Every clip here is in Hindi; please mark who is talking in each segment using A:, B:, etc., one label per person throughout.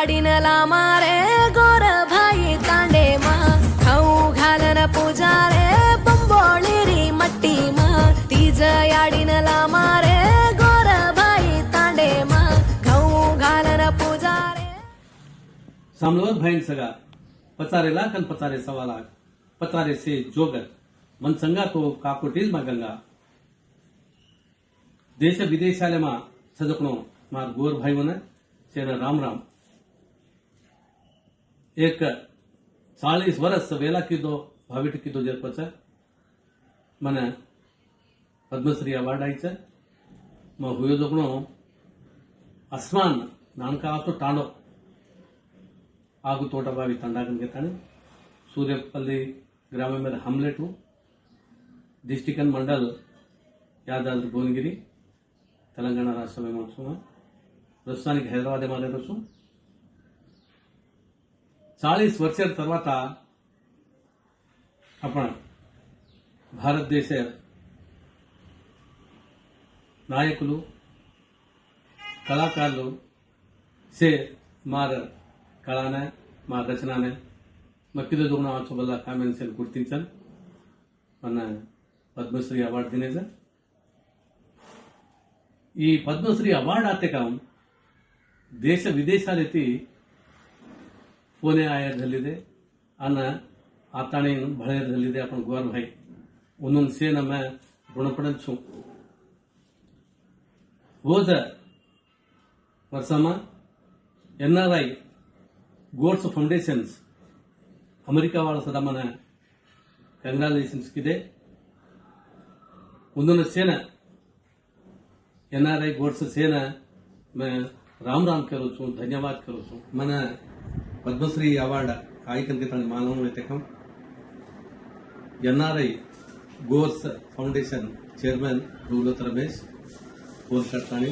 A: याडीनला मारे गोर भाई तांडे मा खाऊ घालन पूजा रे बंबोळी मट्टी मा तीज याडीनला मारे गोर भाई तांडे मा खाऊ घालन पूजा रे
B: सामलवत भाईन सगा पचारे लाख अन पचारे सवा लाख पचारे से जोगर मन संगा तो काकोटीज मा गंगा देश विदेशाले मा सजकणो मार गोर भाई मन सेना राम राम एक 40 वर्ष वेला कीधो भाविट कीधो जरपच मने पद्मश्री अवार्ड आईच म हुयो लोकनो आसमान नानका आसो तांडो आगु तोಟ बावी ತಂಡಾಗನ್ ಗೆತಾನೆ सूर्यपल्ली ग्राम में हमलेट डिस्ट्रिक्ट मंडल यादाद्री भुवनगिरी तेलंगाणा राष्ट्र में महोत्सव प्रस्तुता हैदराबाद में 40 वर्षाల తర్వాత आपण भारत देश नायकुलु कलाकारलु से मार कलाने मार रचनाने मक्किदो दोन आचोबल्ला कामेंसेल गुर्तिंचन मन पद्मश्री अवार्ड दिनेच ಈ ಪದ್ಮಶ್ರೀ ಅವಾರ್ಡ್ ಆತೆ ಕಾಂ ದೇಶ ವಿದೇಶಾಲೆತಿ ಪುಣೆ ಆಯರ್ದಲ್ಲಿದೆ ಅನ್ನ ಆತಾಣೆ ಬಳೆಯರ್ದಲ್ಲಿದೆ आपण गोर भाई ಒಂದೊಂದು से ನಮ್ಮ ಋಣಪಡನ್ छु ಹೋದ ವರ್ಷಮ ಎನ್ಆರ್ಐ गोर्स फाउंडेशन्स अमेरिका वाला सदा मन कंग्रेचुलेशन्स किदे उन्होंने सेना एनआरआई गोर्स सेना मैं राम राम करो छु धन्यवाद करो छु मन पद्मश्री अवार्ड आयकन के तने मानव लेते कम एनआरआई गोर्स फाउंडेशन चेयरमैन रूलत रमेश फोन करतानी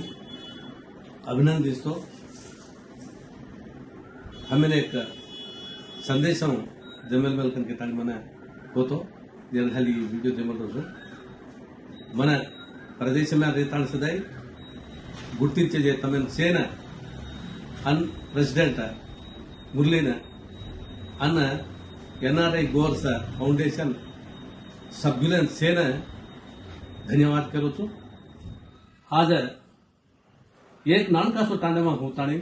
B: अभिनंदिस्तो हमें एक संदेश जमेल मेलकन के तानी मन होतो जरहली वीडियो जमेल रोजु मन प्रदेश में रेताण सदाई गुर्तिंचे जे तमेन सेन अन प्रेसिडेंट मुरलीन अन एनआरआई गोर्स फाउंडेशन सभ्युलन सेन धन्यवाद करो छु आज एक नानकासो तांडेमा होताणी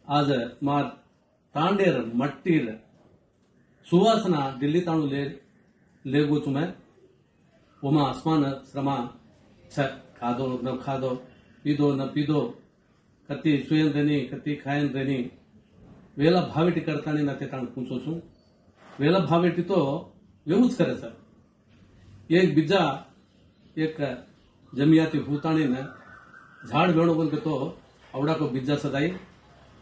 B: आज मार तांडेर मट्टीर सुवासना दिल्ली ताणु ले गो मैं ओमा आसमान श्रमा छ खादो न खादो पीदो न पीदो कति सुयन देनी कति खायन देनी वेला भावेटी करतानी न ते ताण पूछो छु वेला भावेटी तो वेवूच करे सर एक बिजा एक जमियाती भूतानी ने झाड़ वेणो बोल के तो आवड़ा को बिजा सदाई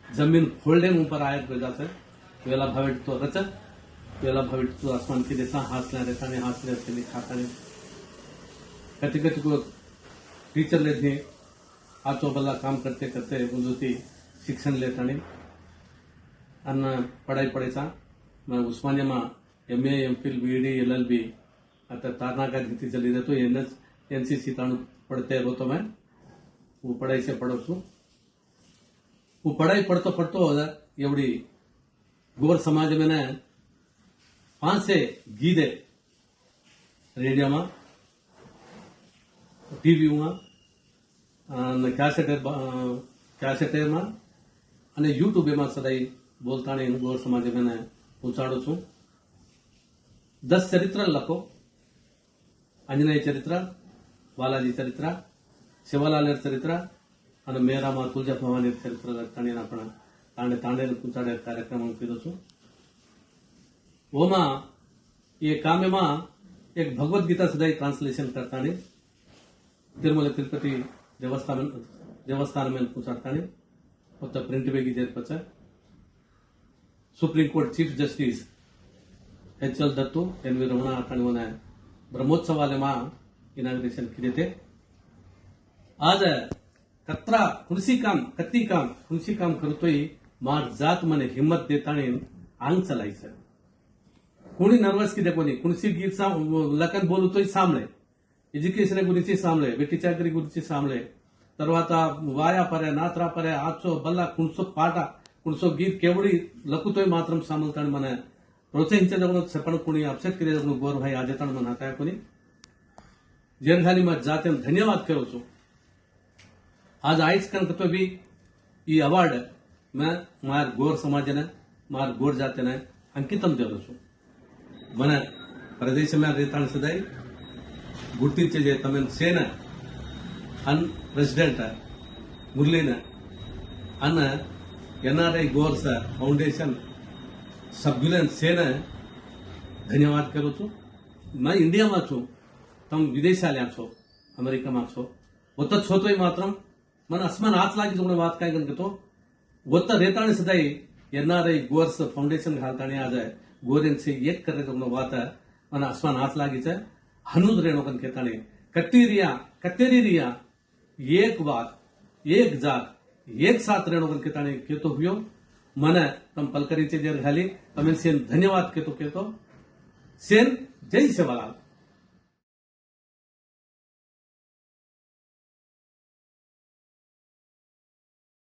B: जमीन फोल्डिंग ऊपर आयत वजह से वेला भावेट तो रचा वेला भावेट तो आसमान की देता हाथ ले खाता नहीं कति कति को टीचर लेते आचो बल्ला काम करते करते उनकी शिक्षण लेता नहीं अन्न पढ़ाई पढ़ेसा मैं उस्मानिया में MA MPhil BEd LLB आता तारना का रीति चली रहे तो NCC ताणु पढ़ते हो तो मैं वो पढ़ाई से पढ़ो छू वो पढ़ाई पढ़तो पढ़तो एवढी गोर समाज में ने 5 से गीते रेडियो में टीवी में कैसेटर में अने यूट्यूब में सदाई बोलता गोर समाज में ने पहुंचाड़ो छू 10 चरित्र लखो अंजनेय चरित्र बालाजी चरित्र शिवलाल चरित्र અને મેરામાં તુલજા ભવાની ચરિત્ર લખતાણીના પણ તાંડે તાંડે પૂછાડે કાર્યક્રમ કીધો છું ઓમાં એ કામ્યમાં એક ભગવદ ગીતા સદાય ટ્રાન્સલેશન કરતાણી तिरुमల तिरुपति देवस्थान में पूछाड़ताणी ಮತ್ತು ಪ್ರಿಂಟ್ ಬೇಗಿ ಜೇರ್ಪಚ್ಚ supreme court chief justice HL Dattu NV Ramana आताणी ब्रह्मोत्सवाले मा इनाग्रेशन किए थे आज कत्रा कुणसी काम कुणसी काम करतोय मार जात मने हिम्मत देताने आंग चलायचं कोणी नर्वस किती कोणी कुणसी गीत लखन बोलतोय सामळे एज्युकेशन गुరించి सामळे बेटी चाकरी गुరించి सामळे తర్వాత వాయా పరే నాత్రా పరే ఆచో బల్ల కుణసో పాట కుణసో గీत केवढी लकुतोय मात्रम सामलताना मना प्रोत्साहिंचेदगणो सेपण कुणी अपसेट केलेदगणो गोर भाई आजेताण मना हाताय कुणी जेन झाली मग जाते धन्यवाद करो छो आज आईच कनक तो भी ई अवार्ड मैं मार गोर समाजने मार गोर जातेने अंकितम देलो छो मन प्रदेश में रेताण सदाई गुर्तिंचे जे तमेन सेना अन प्रेसिडेंट मुरलीन अन एनआरआई गोर्स फाउंडेशन सभ्युलन सेना धन्यवाद करो छो मैं इंडिया में छू तम विदेशाल्या छो अमेरिका में छो ಒತ್ತ ಛೋತೋಯ್ ಮಾತ್ರ ಮನ ಅಸ್ಮಾನ್ ಆಚಲಾಗಿ ಜೊತೆ बात काय गनतो ಒತ್ತ रेताणे सदाई एनआरआई गोर्स फाउंडेशन घालताणे आज गोरेन से एक करे तो बात मन आसमान हाथ लागी है हनुद रेणोकन केताणे कतेरी रिया एक बात एक जात एक साथ रेणोकन केताणे केतो हुयो मन तम पलकरीचे जेर घाली तमेन सेन धन्यवाद केतो सेन जय सेवालाल।